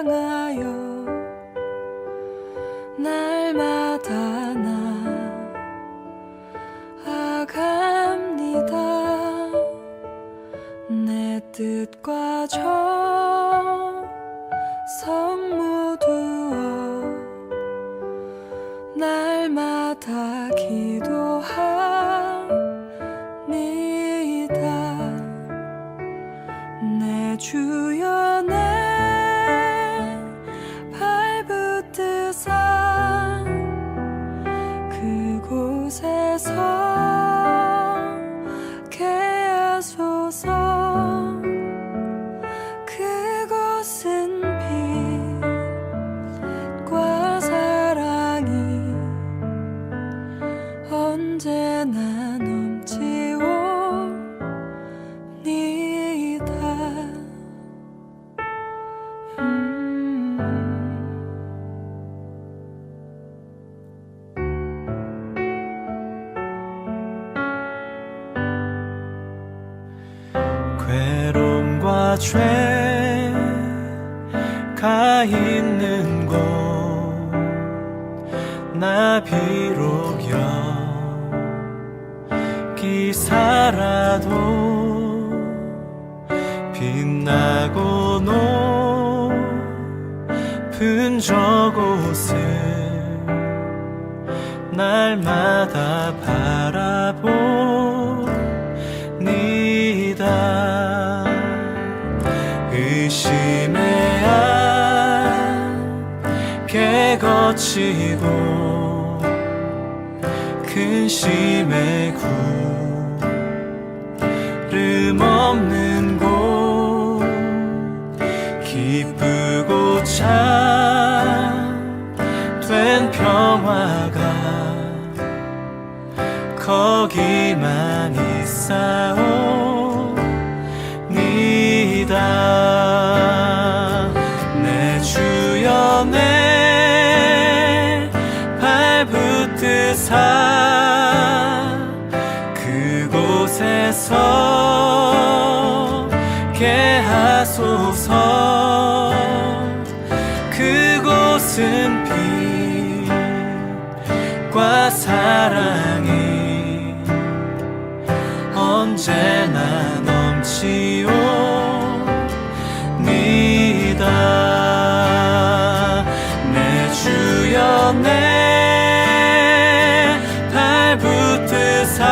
향하여 날마다 나아갑니다. 내 뜻과 정성 모두어 날마다 기도합니다. 내 주여 내 발붙드사 그곳에서 하소서. 그곳은 빛과 사랑이 언제나 넘치옵니다. 괴로움과 죄가 있는 곳 나 비록 여기 살아도 빛나고 높은 저곳을 날마다 바라봅니다. 의심의 안개 거치고 근심의 구름 없는 곳 기쁘고 참된 평화가 거기만 있사옵니다. 내 주여 내 발붙드사 그곳에서 하소서. 그곳은 빛과 사랑이 언제나 넘치옵니다. 내 주여 내 발붙드사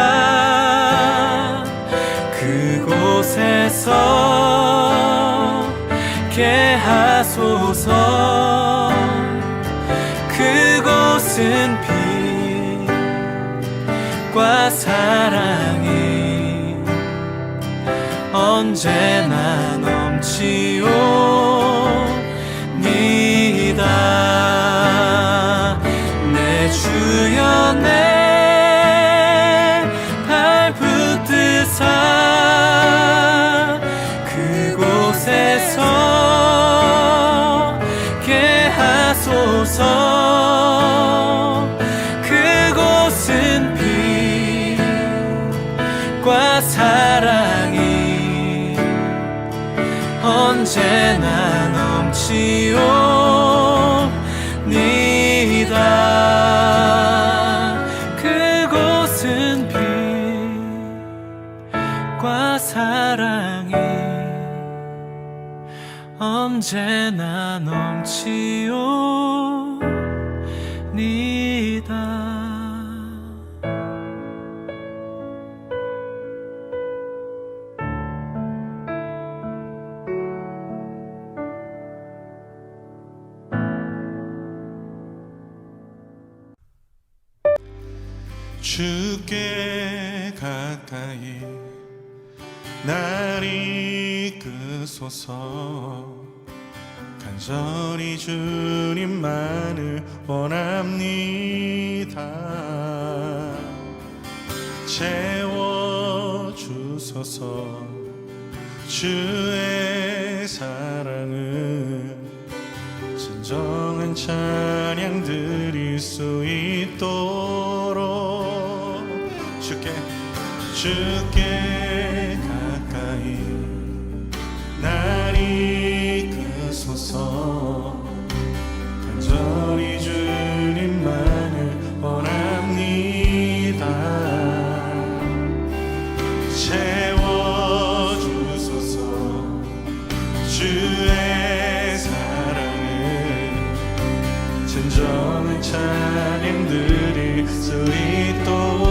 그곳에서 하소서. 그곳은 빛과 사랑이 언제나 넘치옵니다. 내 주여 내 발붙드사 그곳에서 하소서. 그곳은 빛과 사랑이 언제나 넘치옵니다. 그곳은 빛과 사랑이 언제나 넘치옵니다. 주께 가까이 날 이끄소서. 간절히 주님만을 원합니다. 채워주소서. 주의 사랑을 진정한 찬양 드릴 수 있도록 주께 가까이 날 이끄소서. 주소서. 간절히 주님만을 원합니다. 채워주소서. 주의 사랑은 진정한 찬양 드릴 수 있도록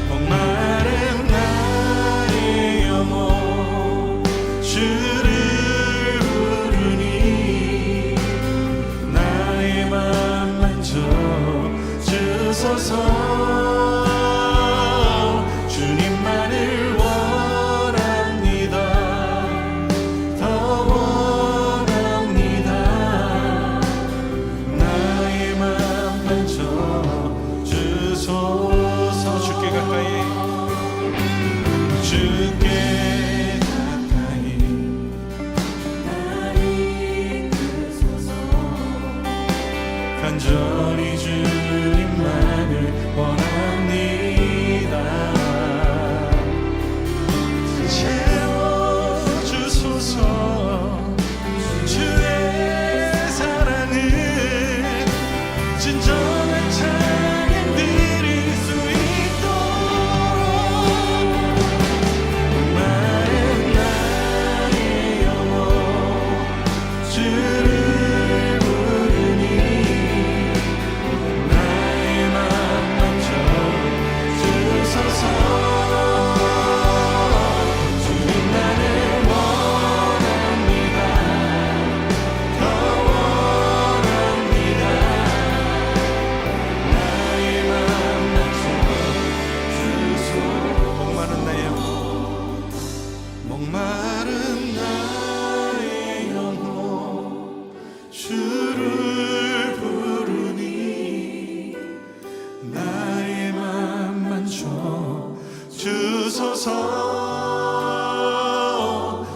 목마른 나의 영혼 주를 부르니 나의 맘 만져 주소서. 주님만을 원합니다. 더 원합니다. 나의 맘 만져 주소서. 주께 가까이 주께 가까이 나를 이끄소서. 간절히 주님만을 원합니다. 채워주소서. 주의 사랑은 진정한 찬양 드릴 수 있도록 목마른 나의 영혼 주를 부르니 나의 맘 만져 주소서. 주님만을 원합니다. 더 원합니다. 나의 맘 만져 주소서. 목마른 나의 영혼 목마른 나의 영혼 주를 부르니 나의 맘 만져 주소서.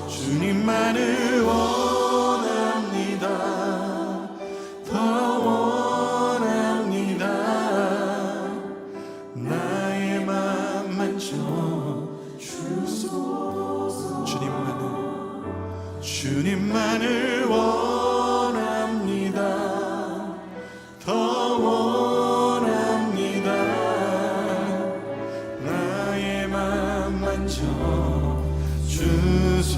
주님만을 원합니다. 더 원합니다. 나의 맘 만져 주소서. 주님만을 원합니다. 더 원합니다. 나의 맘 만져 주소서.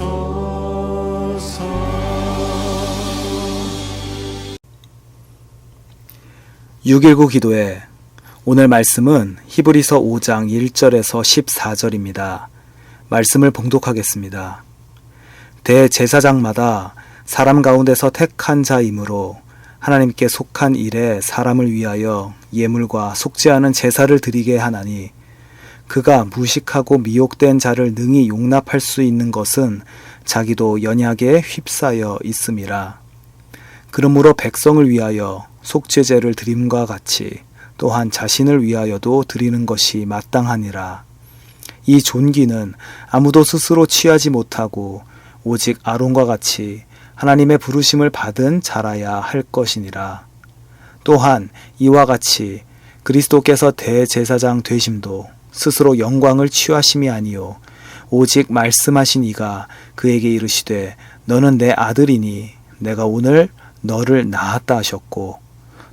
6.19 기도회 오늘 말씀은 히브리서 5장 1절에서 14절입니다. 말씀을 봉독하겠습니다. 대제사장마다 사람 가운데서 택한 자이므로 하나님께 속한 일에 사람을 위하여 예물과 속지 않은 제사를 드리게 하나니 그가 무식하고 미혹된 자를 능히 용납할 수 있는 것은 자기도 연약에 휩싸여 있음이라. 그러므로 백성을 위하여 속죄제를 드림과 같이 또한 자신을 위하여도 드리는 것이 마땅하니라. 이 존귀는 아무도 스스로 취하지 못하고 오직 아론과 같이 하나님의 부르심을 받은 자라야 할 것이니라. 또한 이와 같이 그리스도께서 대제사장 되심도 스스로 영광을 취하심이 아니요 오직 말씀하신 이가 그에게 이르시되 너는 내 아들이니 내가 오늘 너를 낳았다 하셨고,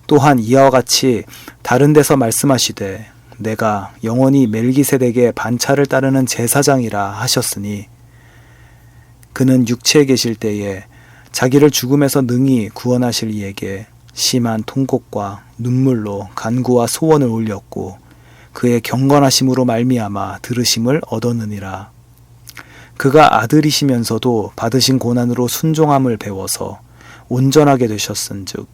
또한 이와 같이 다른 데서 말씀하시되 내가 영원히 멜기세덱의 반차를 따르는 제사장이라 하셨으니 그는 육체에 계실 때에 자기를 죽음에서 능히 구원하실 이에게 심한 통곡과 눈물로 간구와 소원을 올렸고 그의 경건하심으로 말미암아 들으심을 얻었느니라. 그가 아들이시면서도 받으신 고난으로 순종함을 배워서 온전하게 되셨은즉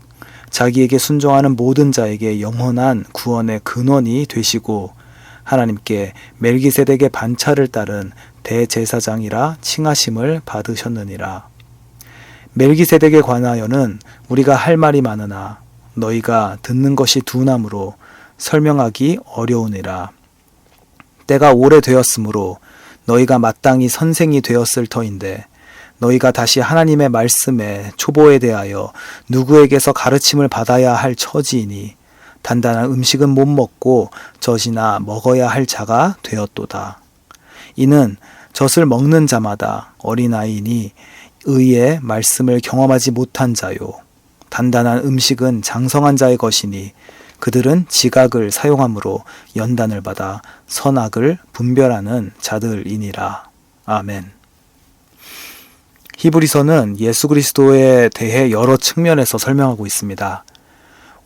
자기에게 순종하는 모든 자에게 영원한 구원의 근원이 되시고 하나님께 멜기세덱의 반차를 따른 대제사장이라 칭하심을 받으셨느니라. 멜기세덱에 관하여는 우리가 할 말이 많으나 너희가 듣는 것이 둔하므로 설명하기 어려우니라. 때가 오래되었으므로 너희가 마땅히 선생이 되었을 터인데 너희가 다시 하나님의 말씀의 초보에 대하여 누구에게서 가르침을 받아야 할 처지이니 단단한 음식은 못 먹고 젖이나 먹어야 할 자가 되었도다. 이는 젖을 먹는 자마다 어린아이니 의의 말씀을 경험하지 못한 자요. 단단한 음식은 장성한 자의 것이니 그들은 지각을 사용함으로 연단을 받아 선악을 분별하는 자들이니라. 아멘. 히브리서는 예수 그리스도에 대해 여러 측면에서 설명하고 있습니다.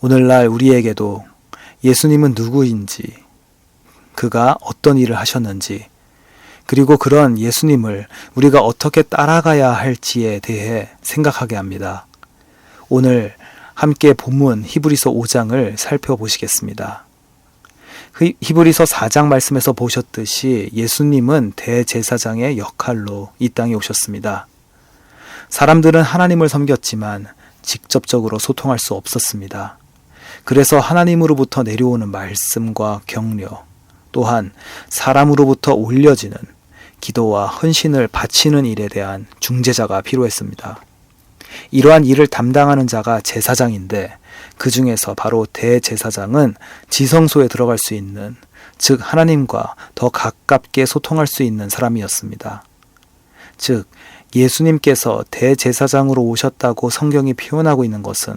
오늘날 우리에게도 예수님은 누구인지, 그가 어떤 일을 하셨는지, 그리고 그런 예수님을 우리가 어떻게 따라가야 할지에 대해 생각하게 합니다. 오늘 함께 본문 히브리서 5장을 살펴보시겠습니다. 히브리서 4장 말씀에서 보셨듯이 예수님은 대제사장의 역할로 이 땅에 오셨습니다. 사람들은 하나님을 섬겼지만 직접적으로 소통할 수 없었습니다. 그래서 하나님으로부터 내려오는 말씀과 격려, 또한 사람으로부터 올려지는 기도와 헌신을 바치는 일에 대한 중재자가 필요했습니다. 이러한 일을 담당하는 자가 제사장인데 그 중에서 바로 대제사장은 지성소에 들어갈 수 있는, 즉 하나님과 더 가깝게 소통할 수 있는 사람이었습니다. 즉 예수님께서 대제사장으로 오셨다고 성경이 표현하고 있는 것은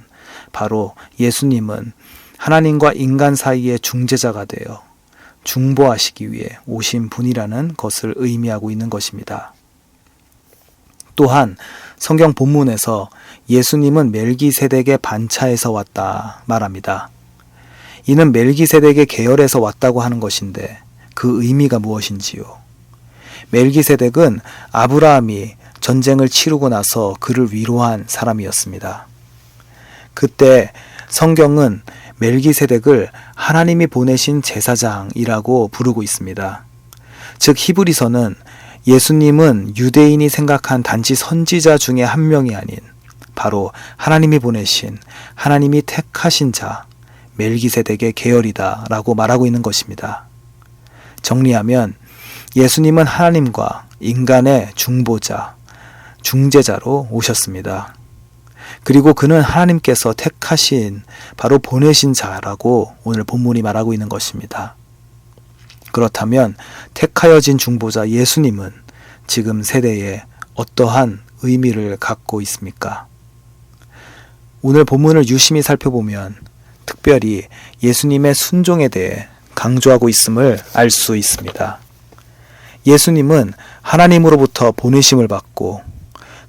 바로 예수님은 하나님과 인간 사이의 중재자가 되어 중보하시기 위해 오신 분이라는 것을 의미하고 있는 것입니다. 또한 성경 본문에서 예수님은 멜기세덱의 반차에서 왔다 말합니다. 이는 멜기세덱의 계열에서 왔다고 하는 것인데 그 의미가 무엇인지요? 멜기세덱은 아브라함이 전쟁을 치르고 나서 그를 위로한 사람이었습니다. 그때 성경은 멜기세덱을 하나님이 보내신 제사장이라고 부르고 있습니다. 즉 히브리서는 예수님은 유대인이 생각한 단지 선지자 중에 한 명이 아닌 바로 하나님이 보내신, 하나님이 택하신 자 멜기세덱의 계열이다 라고 말하고 있는 것입니다. 정리하면 예수님은 하나님과 인간의 중보자, 중재자로 오셨습니다. 그리고 그는 하나님께서 택하신, 바로 보내신 자라고 오늘 본문이 말하고 있는 것입니다. 그렇다면 택하여진 중보자 예수님은 지금 세대에 어떠한 의미를 갖고 있습니까? 오늘 본문을 유심히 살펴보면 특별히 예수님의 순종에 대해 강조하고 있음을 알 수 있습니다. 예수님은 하나님으로부터 보내심을 받고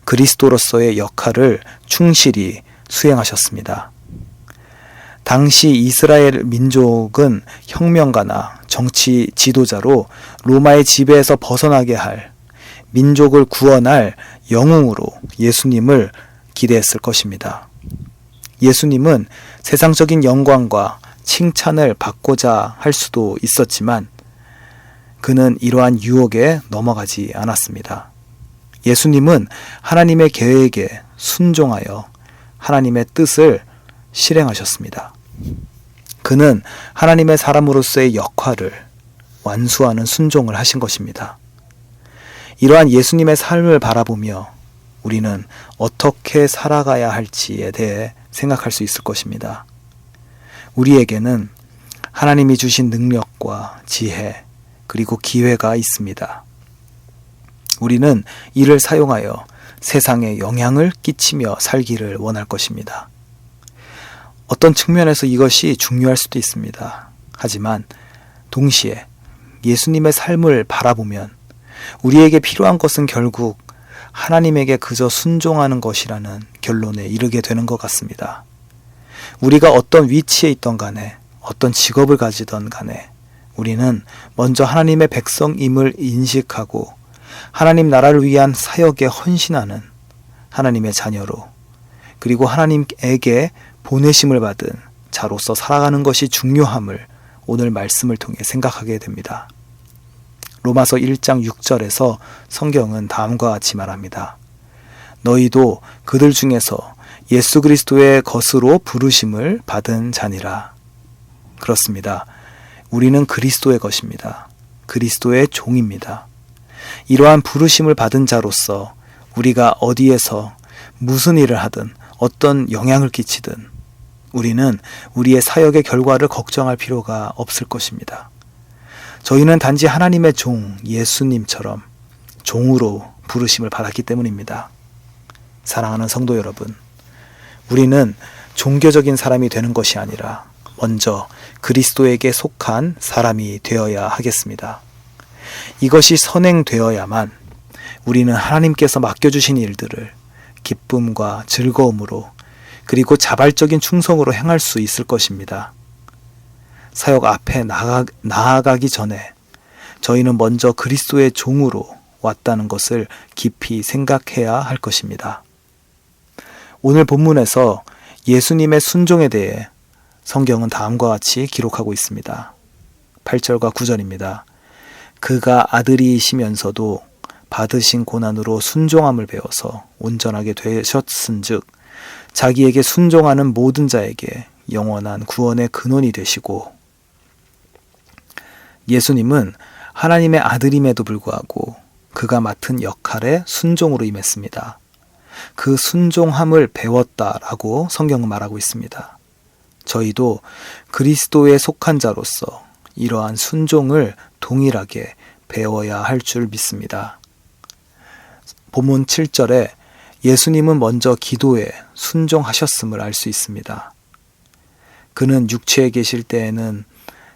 그리스도로서의 역할을 충실히 수행하셨습니다. 당시 이스라엘 민족은 혁명가나 정치 지도자로 로마의 지배에서 벗어나게 할, 민족을 구원할 영웅으로 예수님을 기대했을 것입니다. 예수님은 세상적인 영광과 칭찬을 받고자 할 수도 있었지만 그는 이러한 유혹에 넘어가지 않았습니다. 예수님은 하나님의 계획에 순종하여 하나님의 뜻을 실행하셨습니다. 그는 하나님의 사람으로서의 역할을 완수하는 순종을 하신 것입니다. 이러한 예수님의 삶을 바라보며 우리는 어떻게 살아가야 할지에 대해 생각할 수 있을 것입니다. 우리에게는 하나님이 주신 능력과 지혜, 그리고 기회가 있습니다. 우리는 이를 사용하여 세상에 영향을 끼치며 살기를 원할 것입니다. 어떤 측면에서 이것이 중요할 수도 있습니다. 하지만 동시에 예수님의 삶을 바라보면 우리에게 필요한 것은 결국 하나님에게 그저 순종하는 것이라는 결론에 이르게 되는 것 같습니다. 우리가 어떤 위치에 있던 간에, 어떤 직업을 가지던 간에 우리는 먼저 하나님의 백성임을 인식하고 하나님 나라를 위한 사역에 헌신하는 하나님의 자녀로, 그리고 하나님에게 보내심을 받은 자로서 살아가는 것이 중요함을 오늘 말씀을 통해 생각하게 됩니다. 로마서 1장 6절에서 성경은 다음과 같이 말합니다. 너희도 그들 중에서 예수 그리스도의 것으로 부르심을 받은 자니라. 그렇습니다. 우리는 그리스도의 것입니다. 그리스도의 종입니다. 이러한 부르심을 받은 자로서 우리가 어디에서 무슨 일을 하든 어떤 영향을 끼치든 우리는 우리의 사역의 결과를 걱정할 필요가 없을 것입니다. 저희는 단지 하나님의 종 예수님처럼 종으로 부르심을 받았기 때문입니다. 사랑하는 성도 여러분, 우리는 종교적인 사람이 되는 것이 아니라 먼저 그리스도에게 속한 사람이 되어야 하겠습니다. 이것이 선행되어야만 우리는 하나님께서 맡겨주신 일들을 기쁨과 즐거움으로 그리고 자발적인 충성으로 행할 수 있을 것입니다. 사역 앞에 나아가기 전에 저희는 먼저 그리스도의 종으로 왔다는 것을 깊이 생각해야 할 것입니다. 오늘 본문에서 예수님의 순종에 대해 성경은 다음과 같이 기록하고 있습니다. 8절과 9절입니다. 그가 아들이시면서도 받으신 고난으로 순종함을 배워서 온전하게 되셨은즉 자기에게 순종하는 모든 자에게 영원한 구원의 근원이 되시고, 예수님은 하나님의 아들임에도 불구하고 그가 맡은 역할에 순종으로 임했습니다. 그 순종함을 배웠다라고 성경은 말하고 있습니다. 저희도 그리스도에 속한 자로서 이러한 순종을 동일하게 배워야 할 줄 믿습니다. 본문 7절에 예수님은 먼저 기도에 순종하셨음을 알 수 있습니다. 그는 육체에 계실 때에는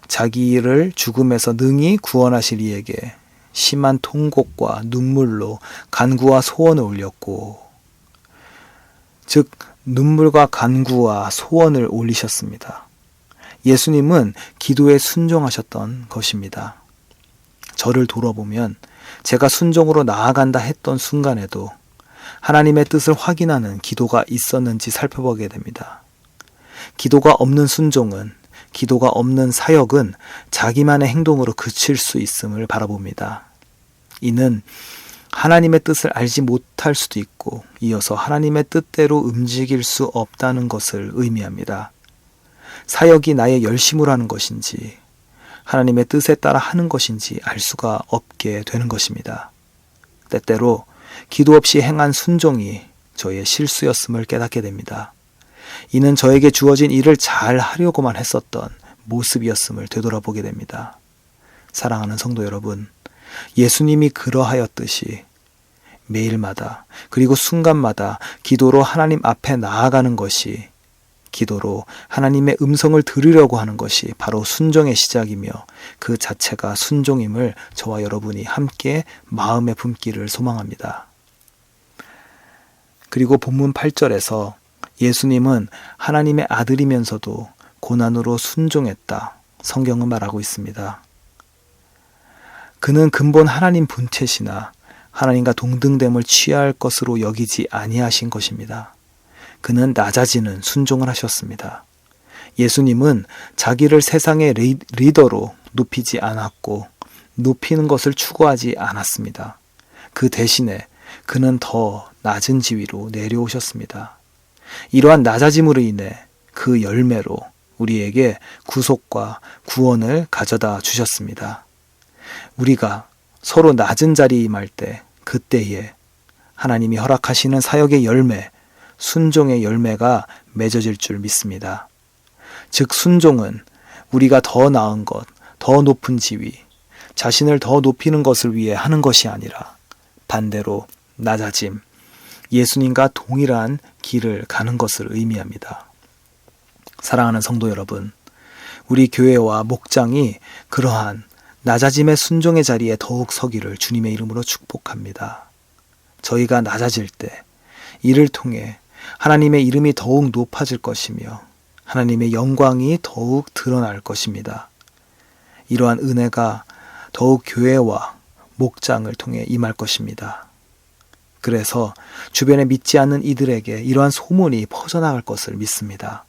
자기를 죽음에서 능히 구원하실 이에게 심한 통곡과 눈물로 간구와 소원을 올렸고, 즉 눈물과 간구와 소원을 올리셨습니다. 예수님은 기도에 순종하셨던 것입니다. 저를 돌아보면 제가 순종으로 나아간다 했던 순간에도 하나님의 뜻을 확인하는 기도가 있었는지 살펴보게 됩니다. 기도가 없는 순종은, 기도가 없는 사역은 자기만의 행동으로 그칠 수 있음을 바라봅니다. 이는 하나님의 뜻을 알지 못할 수도 있고 이어서 하나님의 뜻대로 움직일 수 없다는 것을 의미합니다. 사역이 나의 열심으로 하는 것인지 하나님의 뜻에 따라 하는 것인지 알 수가 없게 되는 것입니다. 때때로 기도 없이 행한 순종이 저의 실수였음을 깨닫게 됩니다. 이는 저에게 주어진 일을 잘 하려고만 했었던 모습이었음을 되돌아보게 됩니다. 사랑하는 성도 여러분, 예수님이 그러하였듯이 매일마다 그리고 순간마다 기도로 하나님 앞에 나아가는 것이, 기도로 하나님의 음성을 들으려고 하는 것이 바로 순종의 시작이며 그 자체가 순종임을 저와 여러분이 함께 마음에 품기를 소망합니다. 그리고 본문 8절에서 예수님은 하나님의 아들이면서도 고난으로 순종했다, 성경은 말하고 있습니다. 그는 근본 하나님 본체시나 하나님과 동등됨을 취할 것으로 여기지 아니하신 것입니다. 그는 낮아지는 순종을 하셨습니다. 예수님은 자기를 세상의 리더로 높이지 않았고 높이는 것을 추구하지 않았습니다. 그 대신에 그는 더 낮은 지위로 내려오셨습니다. 이러한 낮아짐으로 인해 그 열매로 우리에게 구속과 구원을 가져다 주셨습니다. 우리가 서로 낮은 자리에 임할 때, 그때에 하나님이 허락하시는 사역의 열매, 순종의 열매가 맺어질 줄 믿습니다. 즉 순종은 우리가 더 나은 것, 더 높은 지위, 자신을 더 높이는 것을 위해 하는 것이 아니라 반대로 낮아짐, 예수님과 동일한 길을 가는 것을 의미합니다. 사랑하는 성도 여러분, 우리 교회와 목장이 그러한 낮아짐의 순종의 자리에 더욱 서기를 주님의 이름으로 축복합니다. 저희가 낮아질 때 이를 통해 하나님의 이름이 더욱 높아질 것이며 하나님의 영광이 더욱 드러날 것입니다. 이러한 은혜가 더욱 교회와 목장을 통해 임할 것입니다. 그래서 주변에 믿지 않는 이들에게 이러한 소문이 퍼져나갈 것을 믿습니다.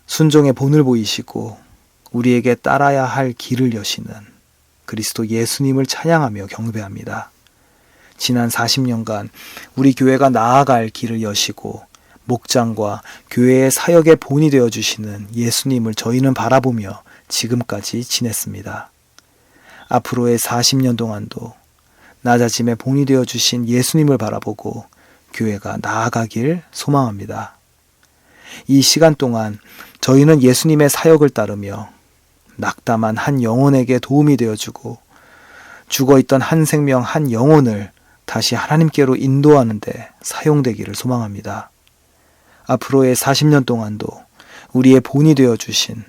순종의 본을 보이시고 우리에게 따라야 할 길을 여시는 그리스도 예수님을 찬양하며 경배합니다. 지난 40년간 우리 교회가 나아갈 길을 여시고 목장과 교회의 사역의 본이 되어주시는 예수님을 저희는 바라보며 지금까지 지냈습니다. 앞으로의 40년 동안도 낮아짐의 본이 되어주신 예수님을 바라보고 교회가 나아가길 소망합니다. 이 시간 동안 저희는 예수님의 사역을 따르며 낙담한 한 영혼에게 도움이 되어주고 죽어있던 한 생명 한 영혼을 다시 하나님께로 인도하는 데 사용되기를 소망합니다. 앞으로의 40년 동안도 우리의 본이 되어 주신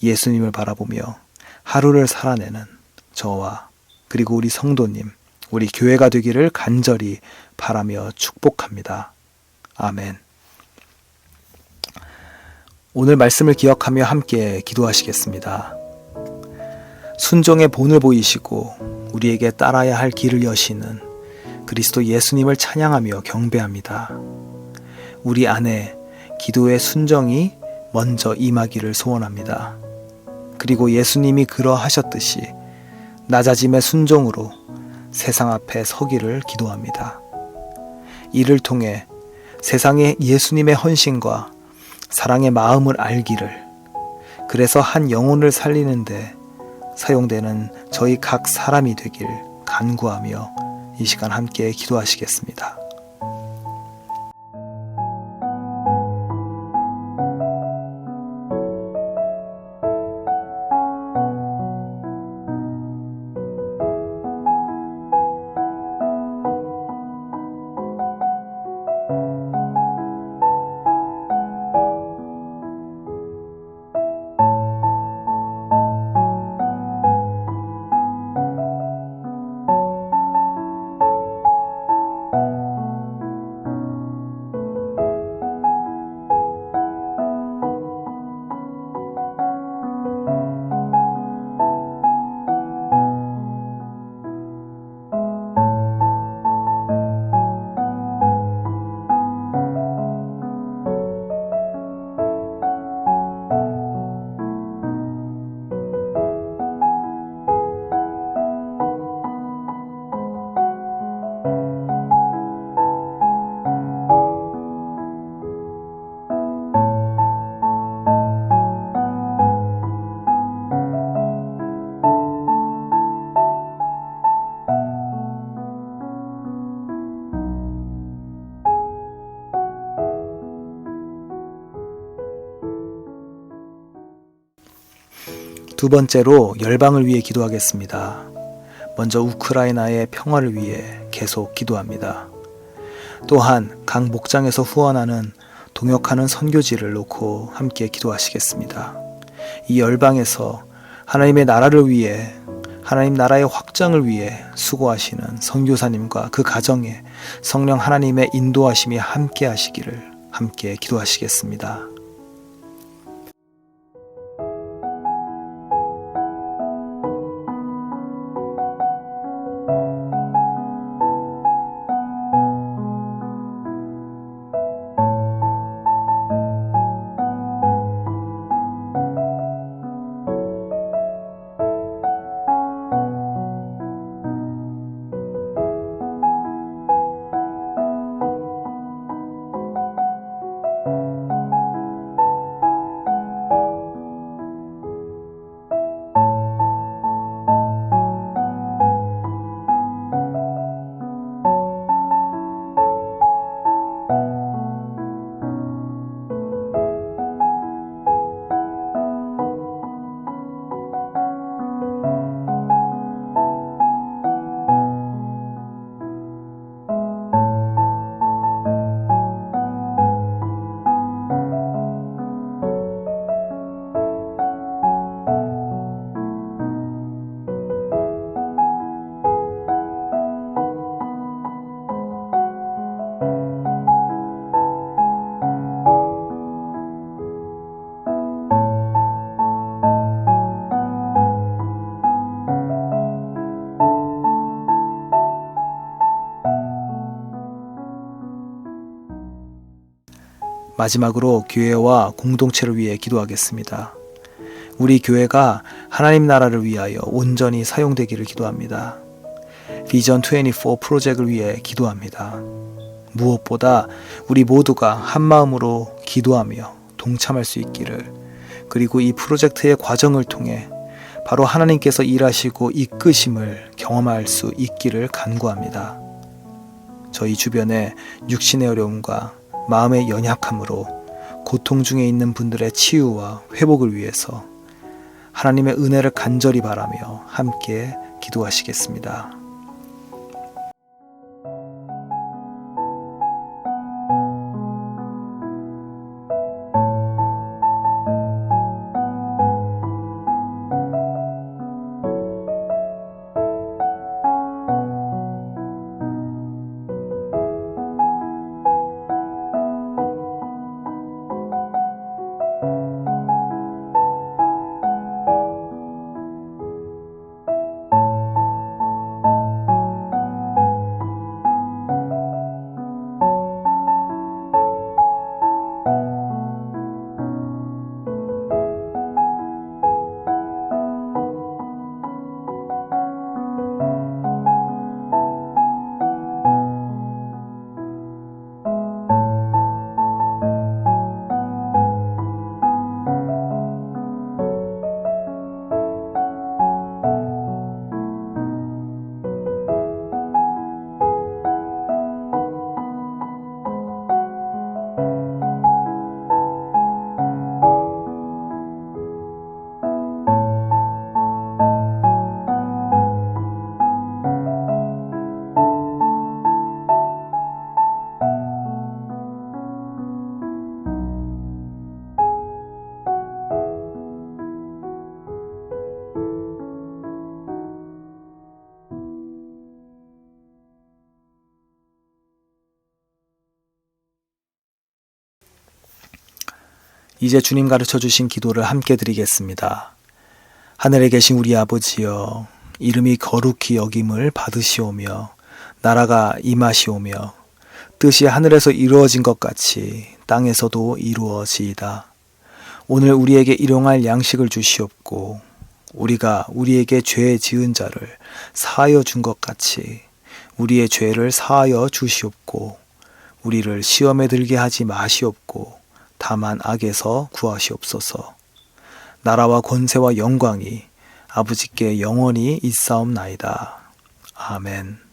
예수님을 바라보며 하루를 살아내는 저와 그리고 우리 성도님, 우리 교회가 되기를 간절히 바라며 축복합니다. 아멘. 오늘 말씀을 기억하며 함께 기도하시겠습니다. 순종의 본을 보이시고 우리에게 따라야 할 길을 여시는 그리스도 예수님을 찬양하며 경배합니다. 우리 안에 기도의 순정이 먼저 임하기를 소원합니다. 그리고 예수님이 그러하셨듯이 낮아짐의 순종으로 세상 앞에 서기를 기도합니다. 이를 통해 세상의 예수님의 헌신과 사랑의 마음을 알기를, 그래서 한 영혼을 살리는데 사용되는 저희 각 사람이 되길 간구하며 이 시간 함께 기도하시겠습니다. 두 번째로 열방을 위해 기도하겠습니다. 먼저 우크라이나의 평화를 위해 계속 기도합니다. 또한 각 목장에서 후원하는 동역하는 선교지를 놓고 함께 기도하시겠습니다. 이 열방에서 하나님의 나라를 위해, 하나님 나라의 확장을 위해 수고하시는 선교사님과 그 가정에 성령 하나님의 인도하심이 함께 하시기를 함께 기도하시겠습니다. 마지막으로 교회와 공동체를 위해 기도하겠습니다. 우리 교회가 하나님 나라를 위하여 온전히 사용되기를 기도합니다. 비전 24 프로젝트를 위해 기도합니다. 무엇보다 우리 모두가 한 마음으로 기도하며 동참할 수 있기를, 그리고 이 프로젝트의 과정을 통해 바로 하나님께서 일하시고 이끄심을 경험할 수 있기를 간구합니다. 저희 주변에 육신의 어려움과 마음의 연약함으로 고통 중에 있는 분들의 치유와 회복을 위해서 하나님의 은혜를 간절히 바라며 함께 기도하시겠습니다. 이제 주님 가르쳐 주신 기도를 함께 드리겠습니다. 하늘에 계신 우리 아버지여, 이름이 거룩히 여김을 받으시오며 나라가 임하시오며 뜻이 하늘에서 이루어진 것 같이 땅에서도 이루어지이다. 오늘 우리에게 일용할 양식을 주시옵고 우리가 우리에게 죄 지은 자를 사하여 준 것 같이 우리의 죄를 사하여 주시옵고 우리를 시험에 들게 하지 마시옵고 다만 악에서 구하시옵소서. 나라와 권세와 영광이 아버지께 영원히 있사옵나이다. 아멘.